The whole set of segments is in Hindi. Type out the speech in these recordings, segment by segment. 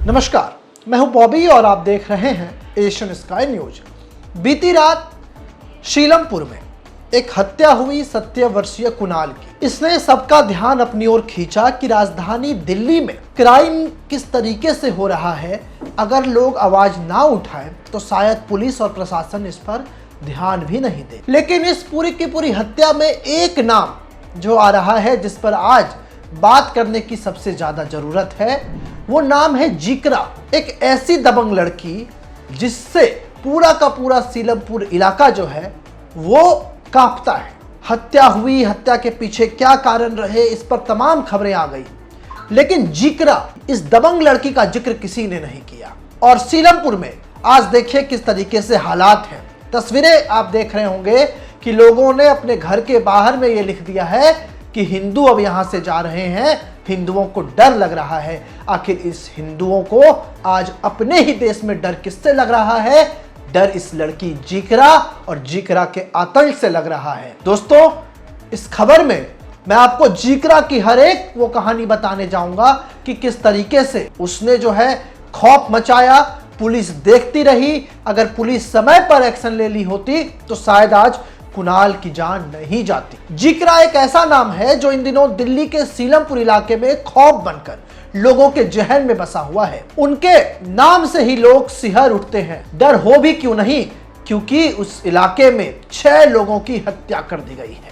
नमस्कार, मैं हूं बॉबी और आप देख रहे हैं एशियन स्काई न्यूज। बीती रात शीलमपुर में एक हत्या हुई 70 वर्षीय कुणाल की। इसने सबका ध्यान अपनी ओर खींचा कि राजधानी दिल्ली में क्राइम किस तरीके से हो रहा है। अगर लोग आवाज ना उठाएं तो शायद पुलिस और प्रशासन इस पर ध्यान भी नहीं दे। लेकिन इस पूरी की पूरी हत्या में एक नाम जो आ रहा है, जिस पर आज बात करने की सबसे ज्यादा जरूरत है, वो नाम है जिक्रा। एक ऐसी दबंग लड़की जिससे पूरा का पूरा शीलमपुर इलाका जो है वो कांपता है। हत्या हुई, हत्या के पीछे क्या कारण रहे, इस पर तमाम खबरें आ गई, लेकिन जिक्रा, इस दबंग लड़की का जिक्र किसी ने नहीं किया। और शीलमपुर में आज देखिए किस तरीके से हालात हैं। तस्वीरें आप देख रहे होंगे कि लोगों ने अपने घर के बाहर में ये लिख दिया है कि हिंदू अब यहां से जा रहे हैं, हिंदुओं को डर लग रहा है। आखिर इस हिंदुओं को आज अपने ही देश में डर किससे लग रहा है? डर इस लड़की जिक्रा और जिक्रा के आतंक से लग रहा है। दोस्तों, इस खबर में मैं आपको जिक्रा की हर एक वो कहानी बताने जाऊंगा कि किस तरीके से उसने जो है खौफ मचाया। पुलिस देखती रही, अगर पुलिस समय पर एक्शन ले ली होती तो शायद आज कुणाल की जान नहीं जाती। जिक्रा एक ऐसा नाम है जो इन दिनों दिल्ली के शीलमपुर इलाके में खौफ बनकर लोगों के जहन में बसा हुआ है। उनके नाम से ही लोग सिहर उठते हैं। डर हो भी क्यों नहीं, क्योंकि उस इलाके में 6 लोगों की हत्या कर दी गई है।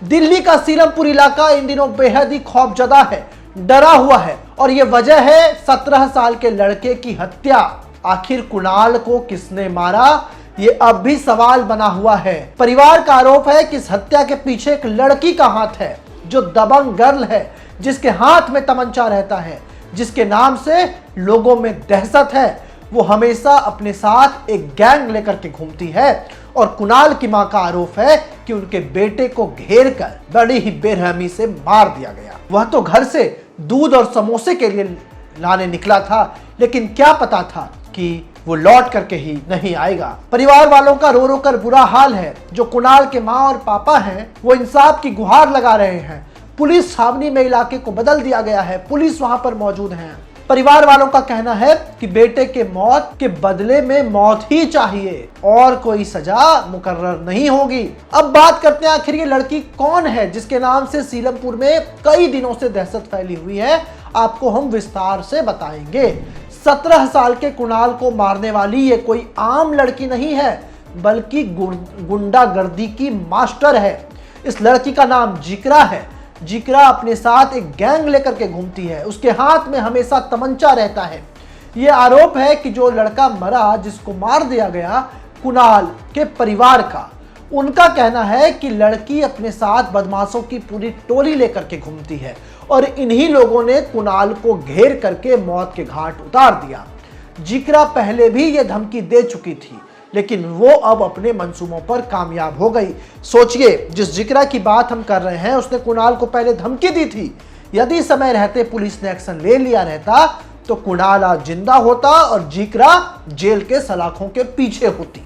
दिल्ली का शीलमपुर इलाका इन दिनों बेहद ही खौफजदा है, डरा हुआ है, और यह वजह है 17 साल के लड़के की हत्या। आखिर कुणाल को किसने मारा, ये अब भी सवाल बना हुआ है। परिवार का आरोप है कि इस हत्या के पीछे एक लड़की का हाथ है, जो दबंग गर्ल है, जिसके हाथ में तमंचा रहता है, जिसके नाम से लोगों में दहशत है। वो हमेशा अपने साथ एक गैंग लेकर के घूमती है। और कुणाल की मां का आरोप है कि उनके बेटे को घेर कर बड़ी ही बेरहमी से मार दिया गया। वह तो घर से दूध और समोसे के लिए लाने निकला था, लेकिन क्या पता था कि वो लौट करके ही नहीं आएगा। परिवार वालों का रो रो कर बुरा हाल है। जो कुणाल के माँ और पापा हैं वो इंसाफ की गुहार लगा रहे हैं। पुलिस छावनी में इलाके को बदल दिया गया है, पुलिस वहां पर मौजूद है। परिवार वालों का कहना है कि बेटे के मौत के बदले में मौत ही चाहिए और कोई सजा मुकर्रर नहीं होगी। अब बात करते हैं, आखिर ये लड़की कौन है जिसके नाम से शीलमपुर में कई दिनों से दहशत फैली हुई है। आपको हम विस्तार से बताएंगे। 17 साल के कुणाल को मारने वाली ये कोई आम लड़की नहीं है, बल्कि गुंडागर्दी की मास्टर है। इस लड़की का नाम जिक्रा है। जिक्रा अपने साथ एक गैंग लेकर के घूमती है, उसके हाथ में हमेशा तमंचा रहता है। ये आरोप है कि जो लड़का मरा, जिसको मार दिया गया, कुणाल के परिवार का, उनका कहना है कि लड़की अपने साथ बदमाशों की पूरी टोली लेकर के घूमती है और इन्हीं लोगों ने कुणाल को घेर करके मौत के घाट उतार दिया। जिक्रा पहले भी ये धमकी दे चुकी थी, लेकिन वो अब अपने मंसूबों पर कामयाब हो गई। सोचिए, जिस जिक्रा की बात हम कर रहे हैं, उसने कुणाल को पहले धमकी दी थी। यदि समय रहते पुलिस ने एक्शन ले लिया रहता तो कुणाल आज जिंदा होता और जिक्रा जेल के सलाखों के पीछे होती।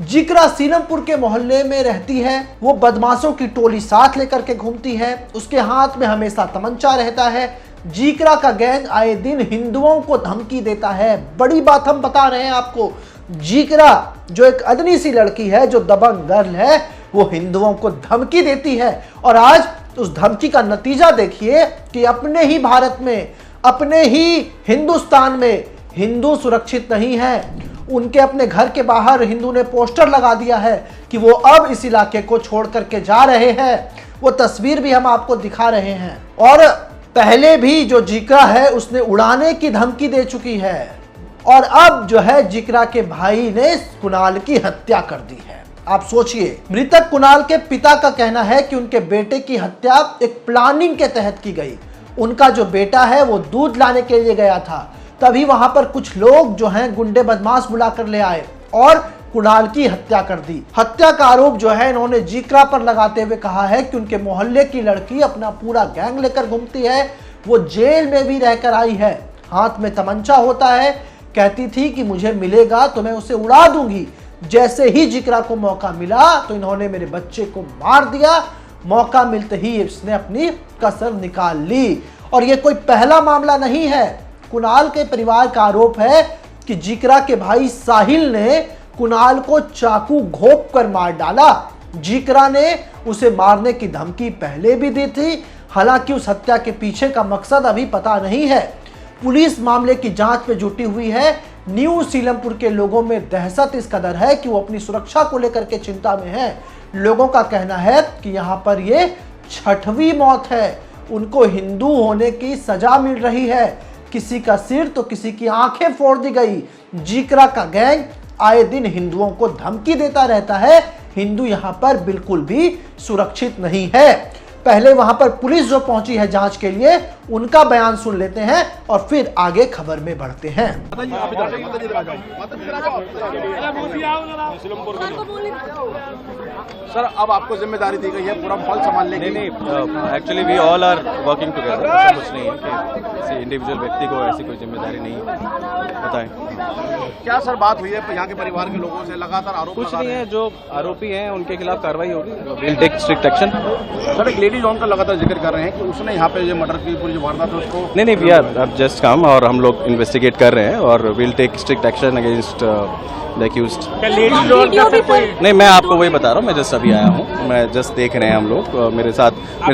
जिक्रा शीलमपुर के मोहल्ले में रहती है। वो बदमाशों की टोली साथ लेकर के घूमती है, उसके हाथ में हमेशा तमंचा रहता है। जिक्रा का गैंग आए दिन हिंदुओं को धमकी देता है। बड़ी बात हम बता रहे हैं आपको, जिक्रा जो एक अदनी सी लड़की है, जो दबंग गर्ल है, वो हिंदुओं को धमकी देती है। और आज उस धमकी का नतीजा देखिए कि अपने ही भारत में, अपने ही हिंदुस्तान में हिंदू सुरक्षित नहीं है। उनके अपने घर के बाहर हिंदू ने पोस्टर लगा दिया है कि वो अब इस इलाके को छोड़ करके जा रहे हैं। वो तस्वीर भी हम आपको दिखा रहे हैं। और पहले भी जो जिक्रा है उसने उड़ाने की धमकी दे चुकी है, और अब जो है जिक्रा के भाई ने कुणाल की हत्या कर दी है। आप सोचिए, मृतक कुणाल के पिता का कहना है कि उनके बेटे की हत्या एक प्लानिंग के तहत की गई। उनका जो बेटा है वो दूध लाने के लिए गया था, तभी वहां पर कुछ लोग जो हैं गुंडे बदमाश बुलाकर ले आए और कुणाल की हत्या कर दी। हत्या का आरोप जो है इन्होंने जिक्रा पर लगाते हुए कहा है कि उनके मोहल्ले की लड़की अपना पूरा गैंग लेकर घूमती है। वो जेल में भी रहकर आई है, हाथ में तमंचा होता है, कहती थी कि मुझे मिलेगा तो मैं उसे उड़ा दूंगी। जैसे ही जिक्रा को मौका मिला तो इन्होंने मेरे बच्चे को मार दिया। मौका मिलते ही इसने अपनी कसर निकाल ली। और ये कोई पहला मामला नहीं है। कुणाल के परिवार का आरोप है कि जिक्रा के भाई साहिल ने कुणाल को चाकू घोंप कर मार डाला। जिक्रा ने उसे मारने की धमकी पहले भी दी थी। हालांकि उस हत्या के पीछे का मकसद अभी पता नहीं है। पुलिस मामले की जांच में जुटी हुई है। न्यू सीलमपुर के लोगों में दहशत इस कदर है कि वो अपनी सुरक्षा को लेकर के चिंता में हैं। लोगों का कहना है कि यहाँ पर ये 6वीं मौत है। उनको हिंदू होने की सजा मिल रही है। किसी का सिर तो किसी की आंखें फोड़ दी गई। जिक्रा का गैंग आए दिन हिंदुओं को धमकी देता रहता है। हिंदू यहाँ पर बिल्कुल भी सुरक्षित नहीं है। पहले वहां पर पुलिस जो पहुंची है जांच के लिए, उनका बयान सुन लेते हैं और फिर आगे खबर में बढ़ते हैं। सर, अब आपको जिम्मेदारी दी गई है पूरा माहौल संभालने की। नहीं, actually we all are working together. ऐसा कुछ नहीं है कि किसी इंडिविजुअल व्यक्ति को ऐसी कोई जिम्मेदारी नहीं है। बताएं क्या सर बात हुई है यहाँ के परिवार के लोगों से? लगातार आरोप कुछ नहीं है, जो आरोपी हैं उनके खिलाफ कार्रवाई होगी। Will take strict action. Sir, एक लेडी जॉन का लगातार जिक्र कर रहे हैं कि उसने यहाँ पे जो मर्डर की पूरी जो वारदात है उसको नहीं, वी आर जस्ट कम और हम लोग इन्वेस्टिगेट कर रहे हैं और will take strict action against the accused. नहीं, मैं आपको वही बता रहा हूँ। मैं जस्ट अभी आया हूँ। मैं जस्ट देख रहे हैं हम लोग। मेरे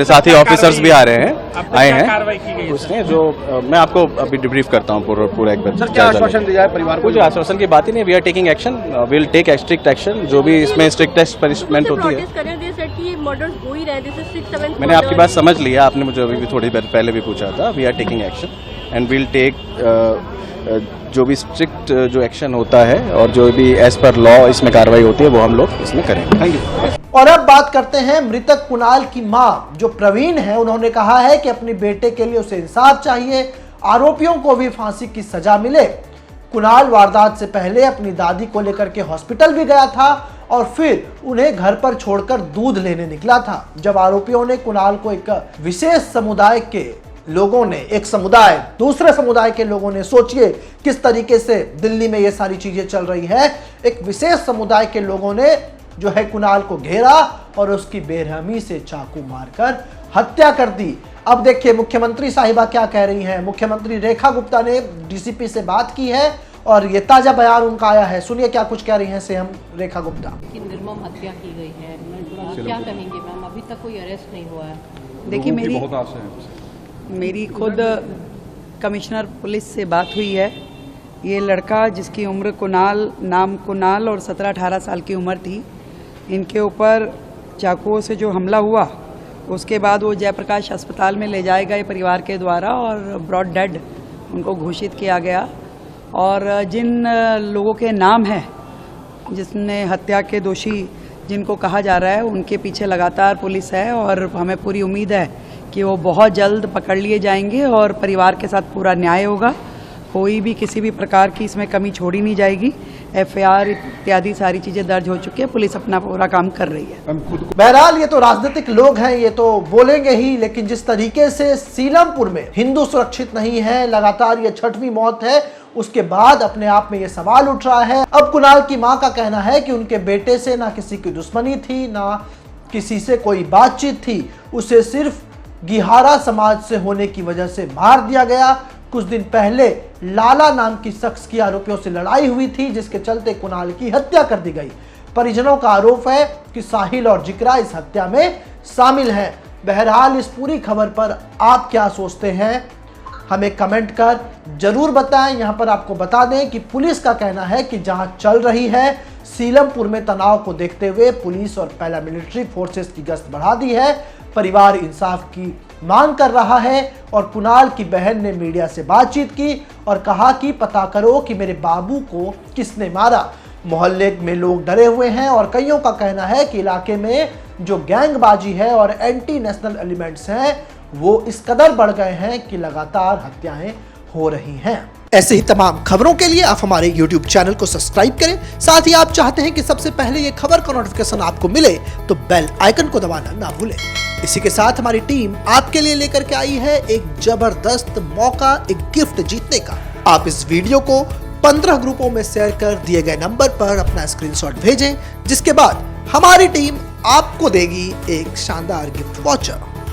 साथी ऑफिसर्स भी आ रहे हैं, आए हैं। कुछ नहीं, जो मैं आपको अभी डिब्रीफ करता हूँ पूरा एक बार। सर, क्या आश्वासन दिया है परिवार को? कुछ आश्वासन की बात ही नहीं। We are taking action, will take strict action. जो भी इसमें स्ट्रिक्टेस्ट पनिशमेंट होती है। मैंने आपकी बात समझ लिया। आपने मुझे अभी भी थोड़ी देर पहले भी पूछा था। We are taking action and will take जो भी स्ट्रिक्ट जो एक्शन होता है और जो भी एज पर लॉ इसमें कार्रवाई होती है वो हम लोग इसमें करेंगे। Thank you. और अब बात करते हैं मृतक कुणाल की मां जो प्रवीण है। उन्होंने कहा है कि अपने बेटे के लिए उसे इंसाफ चाहिए, आरोपियों को भी फांसी की सजा मिले। कुणाल वारदात से पहले अपनी दादी को लेकर के हॉस्पिटल भी गया था और फिर उन्हें घर पर छोड़कर दूध लेने निकला था। जब आरोपियों ने कुणाल को एक विशेष समुदाय के लोगों ने, दूसरे समुदाय के लोगों ने, सोचिए किस तरीके से दिल्ली में ये सारी चीजें चल रही है, एक विशेष समुदाय के लोगों ने जो है कुणाल को घेरा और उसकी बेरहमी से चाकू मारकर हत्या कर दी। अब देखिए मुख्यमंत्री साहिबा क्या कह रही हैं। मुख्यमंत्री रेखा गुप्ता ने डीसीपी से बात की है और ये ताजा बयान उनका आया है। सुनिए क्या कुछ कह रही हैं सीएम रेखा गुप्ता। निर्मम हत्या की गई है, क्या कहेंगे मैम? अभी तक कोई अरेस्ट नहीं हुआ है। देखिए, मेरी खुद कमिश्नर पुलिस से बात हुई है। ये लड़का जिसकी उम्र कुणाल और 17-18 साल की उम्र थी, इनके ऊपर चाकुओं से जो हमला हुआ उसके बाद वो जयप्रकाश अस्पताल में ले जाए गए परिवार के द्वारा और ब्रॉड डेड उनको घोषित किया गया। और जिन लोगों के नाम हैं जिसने हत्या के दोषी जिनको कहा जा रहा है, उनके पीछे लगातार पुलिस है और हमें पूरी उम्मीद है कि वो बहुत जल्द पकड़ लिए जाएंगे और परिवार के साथ पूरा न्याय होगा। कोई भी किसी भी प्रकार की इसमें कमी छोड़ी नहीं जाएगी। एफआईआर इत्यादि सारी चीजें दर्ज हो चुकी है। पुलिस अपना पूरा काम कर रही है। बहरहाल ये तो राजनीतिक लोग हैं, ये तो बोलेंगे ही, लेकिन जिस तरीके से सीलमपुर में हिंदू सुरक्षित नहीं है, लगातार ये 6वीं मौत है, उसके बाद अपने आप में ये सवाल उठ रहा है। अब कुणाल की मां का कहना है कि उनके बेटे से ना किसी की दुश्मनी थी, ना किसी से कोई बातचीत थी। उसे सिर्फ गिहारा समाज से होने की वजह से मार दिया गया। कुछ दिन पहले लाला नाम की शख्स की आरोपियों से लड़ाई हुई थी, जिसके चलते कुणाल की हत्या कर दी गई। परिजनों का आरोप है कि साहिल और जिक्रा इस हत्या में शामिल हैं। बहरहाल इस पूरी खबर पर आप क्या सोचते हैं, हमें कमेंट कर जरूर बताएं। यहां पर आपको बता दें कि पुलिस का कहना है कि जांच चल रही है। सीलमपुर में तनाव को देखते हुए पुलिस और पैरामिलिट्री फोर्सेस की गश्त बढ़ा दी है। परिवार इंसाफ की मांग कर रहा है और कुणाल की बहन ने मीडिया से बातचीत की और कहा कि पता करो कि मेरे बाबू को किसने मारा। मोहल्ले में लोग डरे हुए हैं और कईयों का कहना है कि इलाके में जो गैंगबाजी है और एंटी नेशनल एलिमेंट्स हैं वो इस कदर बढ़ गए हैं कि लगातार हत्याएं हो रही हैं। ऐसे ही तमाम खबरों के लिए आप हमारे YouTube चैनल को सब्सक्राइब करें। साथ ही आप चाहते हैं कि सबसे पहले ये खबर का नोटिफिकेशन आपको मिले तो बेल आइकन को दबाना ना भूलें। इसी के साथ हमारी टीम आपके लिए लेकर के आई है एक जबरदस्त मौका, एक गिफ्ट जीतने का। आप इस वीडियो को 15 ग्रुपों में शेयर कर दिए गए नंबर पर अपना स्क्रीनशॉट भेजें, जिसके बाद हमारी टीम आपको देगी एक शानदार गिफ्ट वाउचर।